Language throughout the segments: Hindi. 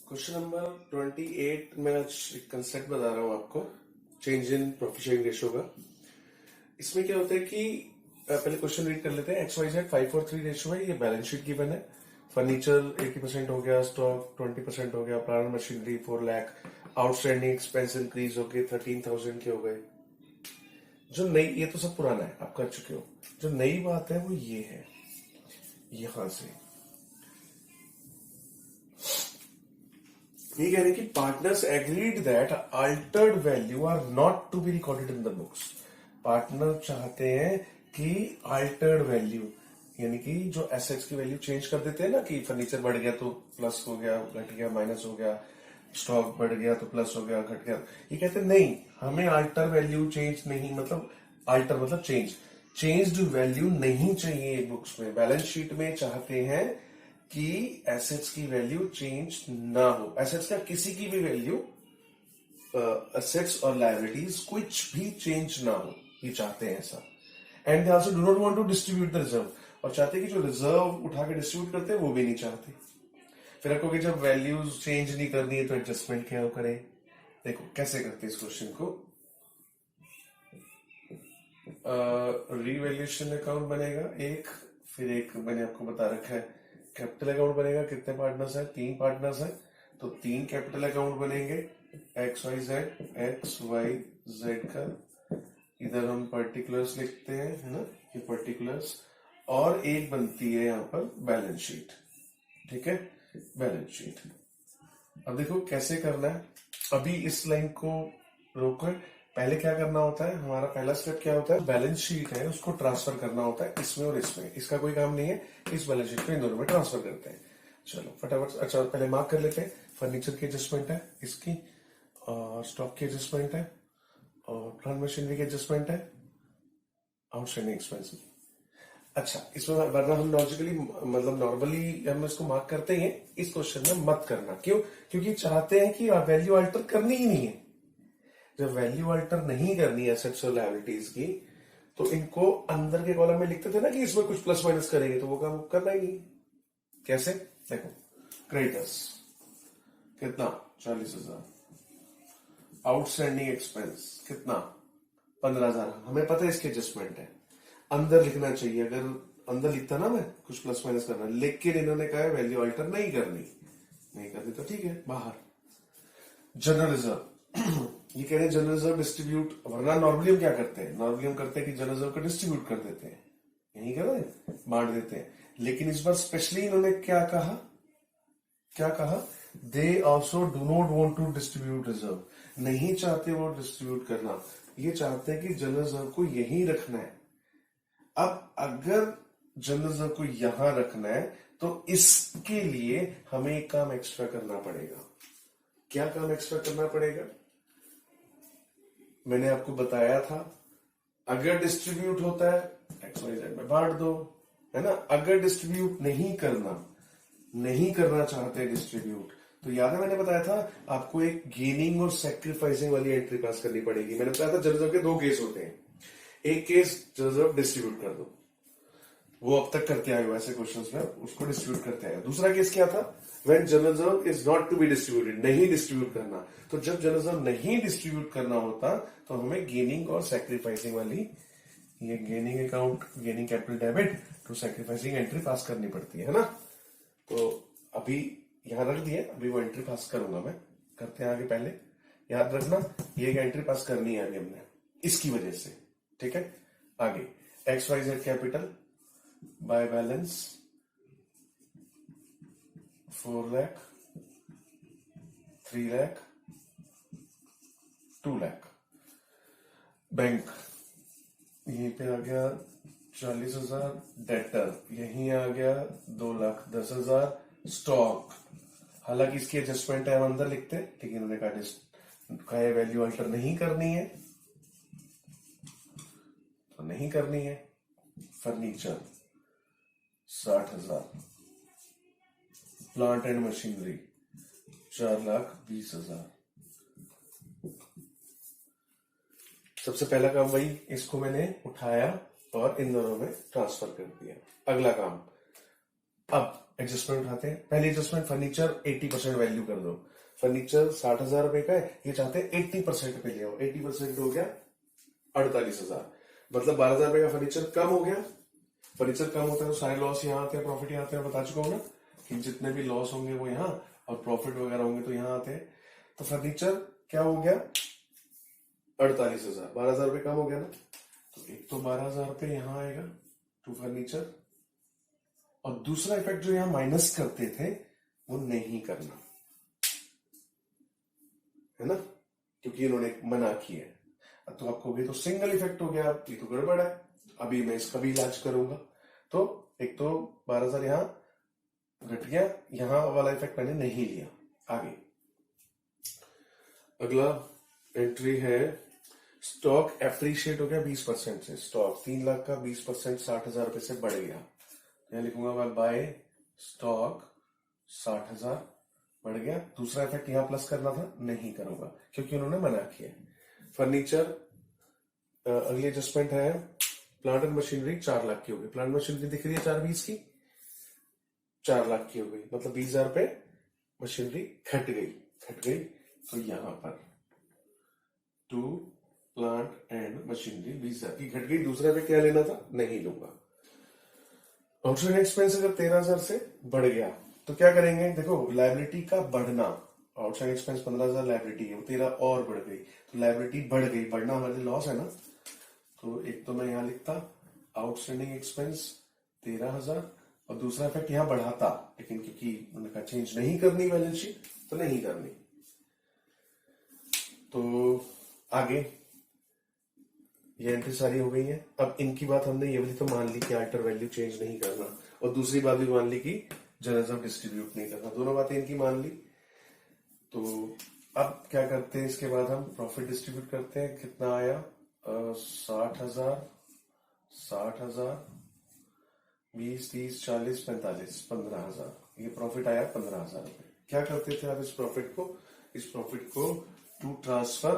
क्वेश्चन नंबर 28 में आज एक कंसेप्ट बता रहा हूँ आपको, change in profit sharing ratio का। इसमें क्या होता है कि पहले क्वेश्चन रीड कर लेते हैं। XYZ 5:3 रेशियो है, ये बैलेंस शीट गिवन है। फर्नीचर 80% हो गया, स्टॉक 20% हो गया, plant machinery 4 lakh, outstanding expense increase हो गए 13,000 के हो गए। जो नई, ये तो सब पुराना है, आप कर चुके हो। जो नई बात है वो ये है, यहां से ये कह रहे हैं कि partners agreed that altered value are not to be recorded in the books. Partner चाहते हैं कि अल्टर्ड वैल्यू, यानी कि जो एसेट्स की वैल्यू चेंज कर देते हैं ना, कि फर्नीचर बढ़ गया तो प्लस हो गया, घट गया माइनस हो गया, स्टॉक बढ़ गया तो प्लस हो गया, घट गया। ये कहते हैं नहीं, हमें अल्टर वैल्यू चेंज नहीं, मतलब अल्टर मतलब चेंज्ड वैल्यू नहीं चाहिए बुक्स में। बैलेंस शीट में चाहते हैं कि एसेट्स की वैल्यू चेंज ना हो। एसेट्स का किसी की भी वैल्यू, एसेट्स और लायबिलिटीज कुछ भी चेंज ना हो, ये चाहते हैं ऐसा। And they also do not want to distribute the reserve, और चाहते हैं कि जो रिजर्व उठा के डिस्ट्रीब्यूट करते हैं वो भी नहीं चाहते। फिर आपको कि जब वैल्यूज चेंज नहीं करनी है तो एडजस्टमेंट क्या करें। देखो कैसे करते हैं इस क्वेश्चन को। रीवैल्यूएशन अकाउंट बनेगा एक, फिर एक मैंने आपको बता रखा है कैपिटल अकाउंट बनेगा। कितने पार्टनर्स हैं? 3 पार्टनर्स हैं, तो 3 कैपिटल अकाउंट बनेंगे। XYZ का इधर हम पर्टिकुलर्स लिखते हैं, है ना, ये पर्टिकुलर्स। और एक बनती है यहाँ पर बैलेंस शीट, ठीक है, बैलेंस शीट। अब देखो कैसे करना है। अभी इस लाइन को रोकर पहले क्या करना होता है, हमारा पहला स्टेप क्या होता है, बैलेंस शीट है उसको ट्रांसफर करना होता है इसमें और इसमें। इसका कोई काम नहीं है, इस बैलेंस शीट को इन दोनों में ट्रांसफर करते हैं। चलो फटाफट, अच्छा पहले मार्क कर लेते हैं। फर्नीचर की एडजस्टमेंट है इसकी, और स्टॉक की एडजस्टमेंट है, और प्लांट मशीनरी की एडजस्टमेंट है, आउटस्टैंडिंग एक्सपेंस। अच्छा, इसमें वरना हम लॉजिकली, मतलब नॉर्मली हम इसको मार्क करते हैं, इस क्वेश्चन में मत करना। क्यों? क्योंकि चाहते हैं कि वैल्यू अल्टर करनी ही नहीं है। जब वैल्यू अल्टर नहीं करनी है एसेट्स और लायबिलिटीज की, तो इनको अंदर के कॉलम में लिखते थे ना कि इसमें कुछ प्लस माइनस करेंगे, तो वो काम करना ही नहीं। कैसे? देखो, क्रेडिटर्स कितना 40,000, आउटस्टैंडिंग एक्सपेंस कितना 15,000, हमें पता है इसकी एडजस्टमेंट है। अंदर लिखना चाहिए, अगर अंदर लिखता ना मैं कुछ प्लस माइनस करना, लेकिन इन्होंने कहा है वैल्यू अल्टर नहीं करनी तो ठीक है, बाहर। जनरल रिजर्व ये कह रहे हैं जनरल रिजर्व डिस्ट्रीब्यूट, वरना नॉर्मली हम क्या करते हैं, नॉर्मली हम करते हैं कि जनरल रिजर्व को डिस्ट्रीब्यूट कर देते हैं, यही कर रहे हैं, बांट देते हैं। लेकिन इस बार स्पेशली इन्होंने क्या कहा, they also do not want to distribute reserve, नहीं चाहते वो डिस्ट्रीब्यूट करना, ये चाहते हैं कि जनरल रिजर्व को यही रखना है। अब अगर जनरल रिजर्व को यहां रखना है तो इसके लिए हमें एक काम एक्स्ट्रा करना पड़ेगा। क्या काम एक्स्ट्रा करना पड़ेगा? मैंने आपको बताया था, अगर डिस्ट्रीब्यूट होता है XYZ में बांट दो, है ना। अगर डिस्ट्रीब्यूट नहीं करना चाहते डिस्ट्रीब्यूट, तो याद है मैंने बताया था आपको एक गेनिंग और सैक्रिफाइसिंग वाली एंट्री पास करनी पड़ेगी। मैंने बताया था जनरल रिजर्व के 2 केस होते हैं। एक केस जनरल रिजर्व डिस्ट्रीब्यूट कर दो, वो अब तक करते आए हो ऐसे क्वेश्चंस में, उसको डिस्ट्रीब्यूट करते आए। दूसरा केस क्या था, when general reserve is not to be distributed, नहीं डिस्ट्रीब्यूट करना। तो जब जनरल रिजर्व नहीं डिस्ट्रीब्यूट करना होता तो हमें गेनिंग और सैक्रिफाइसिंग वाली, ये gaining account, gaining capital debit to sacrificing entry pass करनी पड़ती है ना। तो अभी यहां रख दिए, अभी वो एंट्री पास करूंगा मैं, करते हैं आगे। पहले याद रखना ये एंट्री पास करनी है अभी हमने, इसकी वजह से, ठीक है। आगे XYZ capital by balance 4 lakh, 3 lakh, 2 lakh. Bank यहीं पे आ गया 40,000, डेटर यहीं आ गया 2,10,000, स्टॉक हालांकि इसकी एडजस्टमेंट है हम अंदर लिखते, लेकिन उन्होंने कहा वैल्यू अल्टर नहीं करनी है तो नहीं करनी है। Furniture 60,000, plant and machinery 4,20,000। सबसे पहला काम वही, इसको मैंने उठाया और इन दोनों में ट्रांसफर कर दिया। अगला काम अब एडजस्टमेंट उठाते हैं। पहली एडजस्टमेंट, फर्नीचर 80% वैल्यू कर दो। फर्नीचर 60,000 रुपए का है, ये चाहते हैं 80% पे ले आओ। 80% हो गया 48,000, मतलब 12,000 रुपए का फर्नीचर कम हो गया। फर्नीचर कम होता है तो सारे लॉस यहाँ आते हैं, प्रॉफिट यहाँ आते हैं। बता चुका हूं ना कि जितने भी लॉस होंगे वो यहाँ, और प्रॉफिट वगैरह होंगे तो यहाँ आते हैं। तो फर्नीचर क्या हो गया 48,000, 12,000 रुपए कम हो गया ना। तो एक तो 12,000 रुपए यहाँ आएगा टू फर्नीचर, और दूसरा इफेक्ट जो यहां माइनस करते थे वो नहीं करना है ना, क्योंकि इन्होंने मना किया है। अब तो आपको भी तो सिंगल इफेक्ट हो गया, ये तो गड़बड़ है। अभी मैं इसका भी इलाज करूंगा। तो एक तो 12,000 यहां घट गया, यहां वाला इफेक्ट मैंने नहीं लिया। आगे अगला एंट्री है, स्टॉक एप्रिशिएट हो गया 20% से। स्टॉक 3 लाख का 20% 60,000 रुपए से बढ़ गया। यहां लिखूंगा मैं बाय स्टॉक 60,000 बढ़ गया। दूसरा इफेक्ट यहां प्लस करना था, नहीं करूंगा क्योंकि उन्होंने मना किया। फर्नीचर अगली एडजस्टमेंट है, प्लांट एंड मशीनरी 4 लाख की हो गई। प्लांट मशीनरी दिख रही है 420 की, 4 लाख की हो गई, मतलब 20,000 रुपए मशीनरी घट गई। तो यहां पर टू प्लांट एंड मशीनरी 20,000 की घट गई। दूसरा पे क्या लेना था, नहीं लूंगा। आउटस्टैंडिंग एक्सपेंस अगर 13,000 से बढ़ गया तो क्या करेंगे, देखो लायबिलिटी का बढ़ना, आउटस्टैंडिंग एक्सपेंस 15,000 लायबिलिटी है, वो 13 और बढ़ गई, तो लायबिलिटी बढ़ गई, बढ़ना हमारे लॉस है ना। तो एक तो मैं यहां लिखता आउटस्टैंडिंग एक्सपेंस 13,000, और दूसरा इफेक्ट यहां बढ़ाता, लेकिन क्योंकि उन्होंने कहा चेंज नहीं करनी बैलेंस शीट तो नहीं करनी। तो आगे ये एंट्री सारी हो गई है। अब इनकी बात हमने ये वाली तो मान ली कि अल्टर वैल्यू चेंज नहीं करना, और दूसरी बात भी मान ली कि जर्नलिज्म डिस्ट्रीब्यूट नहीं करना। दोनों बातें इनकी मान ली। तो अब क्या करते हैं, इसके बाद हम प्रॉफिट डिस्ट्रीब्यूट करते हैं। कितना आया 60,000, 20, 30, 40, 45, 15,000, ये प्रॉफिट आया 15,000 रुपए। क्या करते थे आप इस प्रॉफिट को to transfer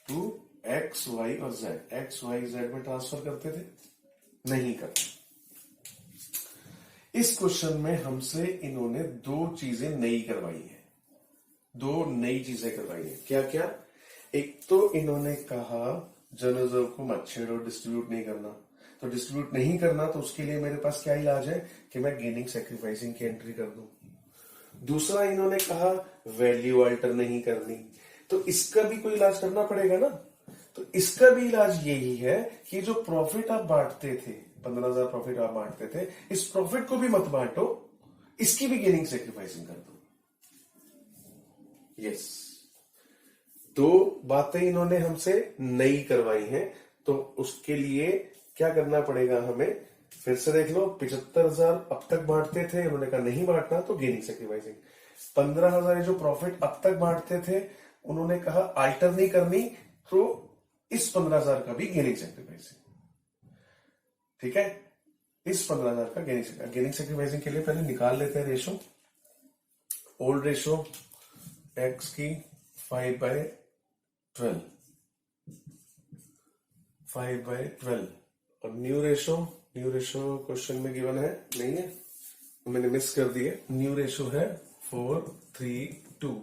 to X Y और जेड, एक्स वाई जेड में ट्रांसफर करते थे, नहीं करते। इस क्वेश्चन में हमसे इन्होंने 2 चीजें नई करवाई है, 2 नई चीजें करवाई है। क्या क्या, एक तो इन्होंने कहा जनरल को मत छेड़ो, डिस्ट्रीब्यूट नहीं करना। तो डिस्ट्रीब्यूट नहीं करना तो उसके लिए मेरे पास क्या इलाज है कि मैं गेनिंग सैक्रिफाइसिंग की एंट्री कर दूं। दूसरा इन्होंने कहा वैल्यू अल्टर नहीं करनी, तो इसका भी कोई इलाज करना पड़ेगा ना। तो इसका भी इलाज यही है कि जो प्रॉफिट आप बांटते थे, 15,000 प्रॉफिट आप बांटते थे, इस प्रॉफिट को भी मत बांटो, इसकी भी गेनिंग सैक्रिफाइसिंग कर दो। यस, 2 बातें इन्होंने हमसे नई करवाई हैं। तो उसके लिए क्या करना पड़ेगा हमें, फिर से देख लो। 75,000 अब तक बांटते थे, उन्होंने कहा नहीं बांटना, तो गेनिंग सैक्रिफाइसिंग। 15,000 जो प्रॉफिट अब तक बांटते थे, उन्होंने कहा अल्टर नहीं करनी, तो इस 15,000 का भी गेनिंग सैक्रिफाइसिंग। ठीक है, इस 15,000 का गेनिंग सैक्रिफाइसिंग के लिए पहले निकाल लेते हैं रेशो। ओल्ड रेशो एक्स की 5/12, 5/12, और न्यू रेशो क्वेश्चन में गिवन है, नहीं है, मैंने मिस कर दिए। न्यू रेशो है 4:3:2,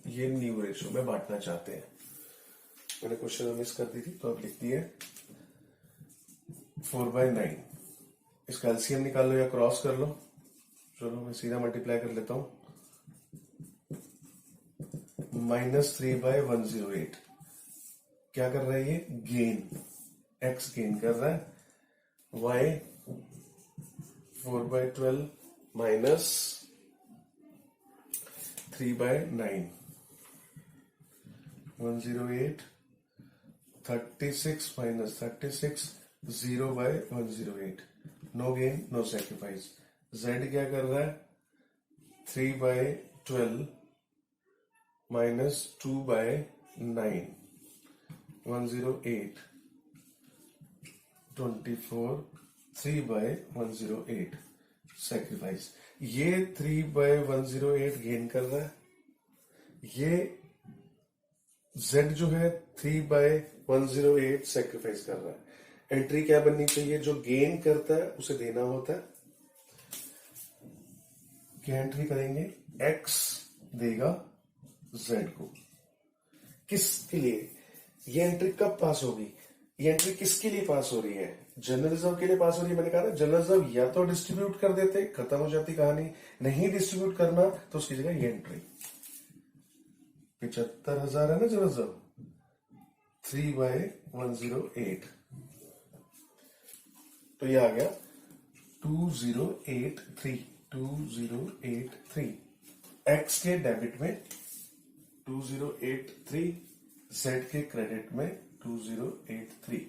ये न्यू रेशो में बांटना चाहते हैं। मैंने क्वेश्चन में मिस कर दी थी, तो अब लिख दिए 4/9। इसका एलसीएम निकाल लो या क्रॉस कर लो। चलो मैं सीधा मल्टीप्लाई कर लेता हूं, -3/108। क्या कर रहा है ये, गेन, एक्स गेन कर रहा है, Y 4/12 minus 3/9, 108, 36 minus 36, 0/108, no gain no sacrifice. Z क्या कर रहा है, 3/12 माइनस 2/9, 108, 24, 3/108 सैक्रिफाइस। ये 3/108 गेन कर रहा है, ये Z जो है 3/108 सैक्रिफाइस कर रहा है। एंट्री क्या बननी चाहिए, जो गेन करता है उसे देना होता है, क्या एंट्री करेंगे, x देगा z को, किसके लिए, ये एंट्री कब पास होगी, ये एंट्री किसके लिए पास हो रही है, जनरल रिजर्व के लिए पास हो रही है। मैंने कहा ना जनरल रिजर्व या तो डिस्ट्रीब्यूट कर देते, खत्म हो जाती कहानी, नहीं डिस्ट्रीब्यूट करना तो उसकी जगह ये एंट्री 75,000 है ना जनरल रिजर्व, 3/108, तो ये आ गया 2083 एक्स के डेबिट में 2083, जेड के क्रेडिट में 2083,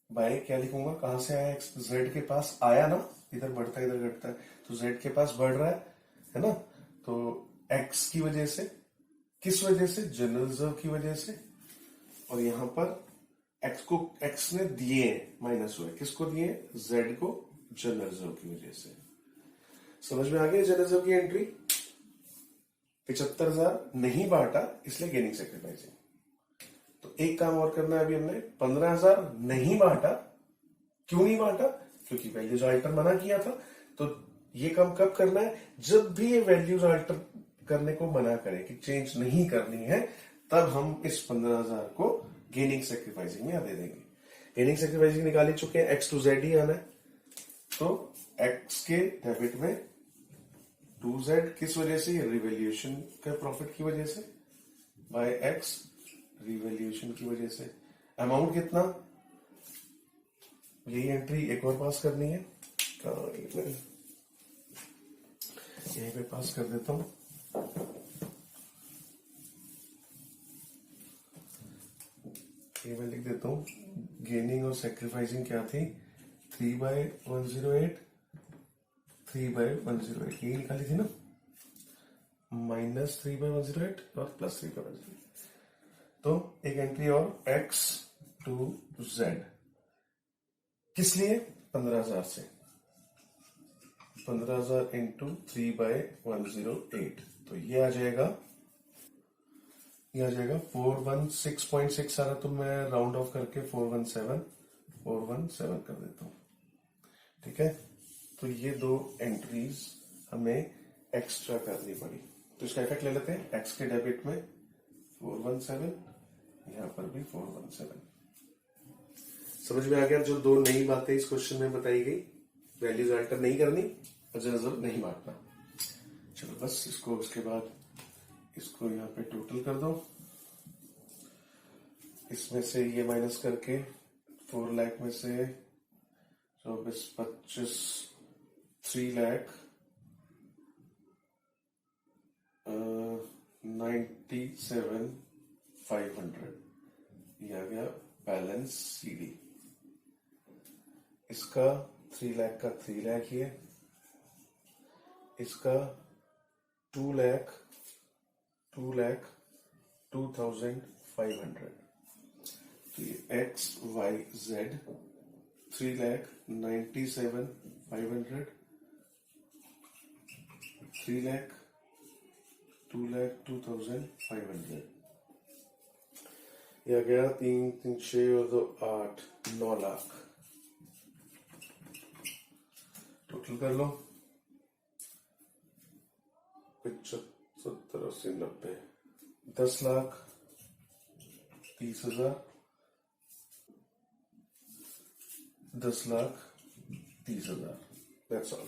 बाय क्या लिखूंगा, कहां से आया एक्स, जेड के पास आया ना, इधर बढ़ता है इधर घटता है, तो जेड के पास बढ़ रहा है ना, तो एक्स की वजह से, किस वजह से, जनरल रिजर्व की वजह से, और यहां पर एक्स को एक्स ने दिए माइनस हुए, किसको दिए, जेड को, जनरल रिजर्व की वजह से। समझ में आ गया जनरल रिजर्व की एंट्री। 75,000 नहीं बांटा इसलिए गेनिंग सेक्रीफाइसिंग। तो एक काम और करना है अभी हमने, 15,000 नहीं बांटा, क्यों नहीं बांटा, क्योंकि वैल्यूज अल्टर मना किया था। तो ये काम कब करना है, जब भी ये वैल्यूज अल्टर करने को मना करें कि चेंज नहीं करनी है, तब हम इस 15,000 को गेनिंग सेक्रीफाइसिंग में दे देंगे। गेनिंग सेक्रीफाइसिंग निकाल ही चुके हैं, एक्स टू जेड ही आना है, तो एक्स के डेबिट में 2z, किस वजह से, रिवैल्यूएशन के प्रॉफिट की वजह से, बाय एक्स रिवैल्यूएशन की वजह से। अमाउंट कितना, यही एंट्री एक और पास करनी है, यहीं पे पास कर देता हूं, ये मैं लिख देता हूं, गेनिंग और सेक्रीफाइसिंग क्या थी, 3/108, 3/108 ये निकाली थी ना, -3/108 और +3/108, तो एक एंट्री और x टू z, किस लिए, 15,000 से, 15,000 इंटू 3/108, तो ये आ जाएगा 416.6 आ रहा, तो मैं राउंड ऑफ करके 417 कर देता हूं, ठीक है। तो ये दो एंट्रीज हमें एक्स्ट्रा करनी पड़ी, तो इसका इफेक्ट ले लेते हैं, एक्स के डेबिट में 417, यहां पर भी 417। समझ में आ गया, जो दो नई बातें इस क्वेश्चन में बताई गई, वैल्यूज अल्टर नहीं करनी और जनरल नहीं बांटना। चलो बस इसको, उसके बाद इसको यहाँ पे टोटल कर दो, इसमें से ये माइनस करके 4 लाख में से 24, 25, 3 लाख 97,500, ये आ गया बैलेंस सीडी। इसका 3 लाख का 3 लाख ही है, इसका 2,02,500, तो ये एक्स वाई जेड 3,97,500, 3,02,500, ये आ गया 3, 3, 6 और 2, 8, 9 लाख। टोटल कर लो, 75, 70, 80, 90, 10,30,000, 10,30,000, दैट्स ऑल।